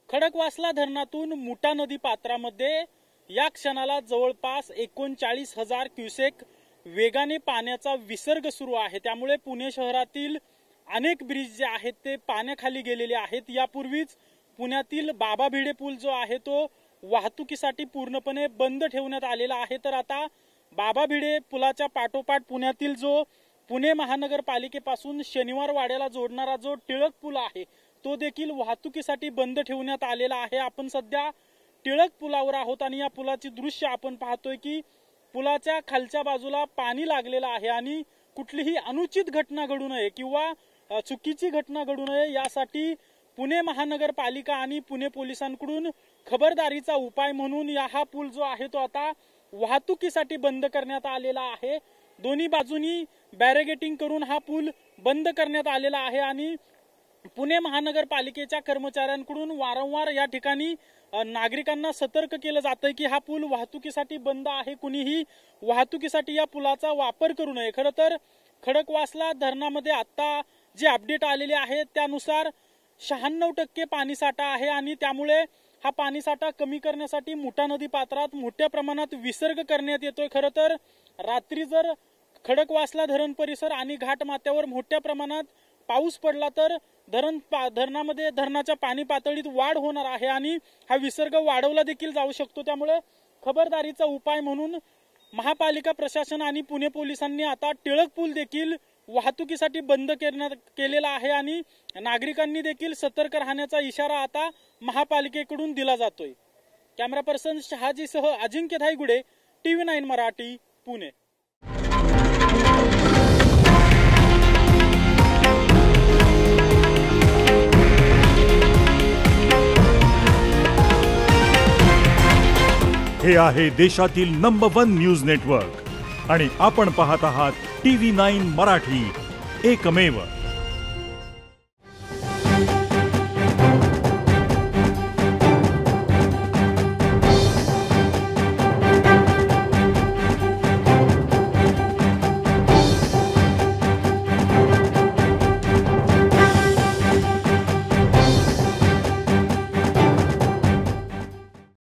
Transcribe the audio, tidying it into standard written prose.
खडकवासला धरणातून मुठा नदी पात्रामध्ये या क्षणाला जवळपास 39,000 क्युसेक वेगाने पाण्याचा विसर्ग सुरू आहे। त्यामुळे पुणे शहरातील अनेक ब्रिज जे आहेत ते पाण्याखाली गेलेले आहेत। यापूर्वीच पुण्यातील बाबा भिडे पूल जो आहे तो वाहतुकीसाठी पूर्णपणे बंद ठेवण्यात आलेला आहे। तर आता बाबा भिडे पुलाच्या पाठोपाठ पुण्यातील जो पुणे महानगरपालिकेपासून शनिवार वाड्याला जोडणारा जो टिळक पूल आहे तो देखील वाहतुकीसाठी बंद ठेवण्यात आलेला आहे। आपण सध्या टिळक पुलावर आहोत आणि या पुलाची दृश्य आपण पाहतोय की पुलाच्या खालच्या बाजूला पाणी लागलेलं आहे आणि कुठलीही अनुचित घटना घडू नये किंवा चुकीची घटना घडू नये यासाठी पुणे महानगरपालिका आणि पुणे पोलिसांकडून खबरदारीचा उपाय म्हणून हा पूल जो आहे तो आता वाहतुकीसाठी बंद करण्यात आलेला आहे। दोन्ही बाजूनी बॅरिगेटिंग करून हा पूल बंद करण्यात आलेला आहे आणि पुणे महानगरपालिकेच्या कर्मचाऱ्यांकडून वारंवार या ठिकाणी नागरिकांना सतर्क केलं जातंय की हा पूल वाहतुकीसाठी बंद आहे, कुणीही वाहतुकीसाठी या पुलाचा वापर करू नये। खरं तर खडकवासला धरणामध्ये आता जे अपडेट आलेले आहे त्यानुसार 96% पाणीसाठा आहे आणि त्यामुळे हा पाणीसाठा कमी करण्यासाठी मुठा नदी पात्रात मोठ्या प्रमाणात विसर्ग करण्यात येतोय। खरं तर रात्री जर खडकवासला धरण परिसर आणि घाटमाथ्यावर मोठ्या प्रमाणात पाऊस पडला तर धरणामध्ये धरणाच्या पाणी पातळीत वाढ होणार आहे आणि हा विसर्ग वाढवला देखील जाऊ शकतो। त्यामुळे खबरदारीचा उपाय म्हणून महापालिका प्रशासन आणि पुणे पोलिसांनी आता टिळक पूल देखील वाहतुकीसाठी बंद केलेला आहे आणि नागरिकांनी देखील सतर्क राहण्याचा इशारा आता महापालिकेकडून दिला जातोय। कॅमेरा पर्सन शहाजीसह अजिंक्य धायगुडे, TV9 मराठी, पुणे। हे आहे देशातील नंबर 1 न्यूज नेटवर्क आणि आपण पाहत आहात TV9 मराठी, एकमेव।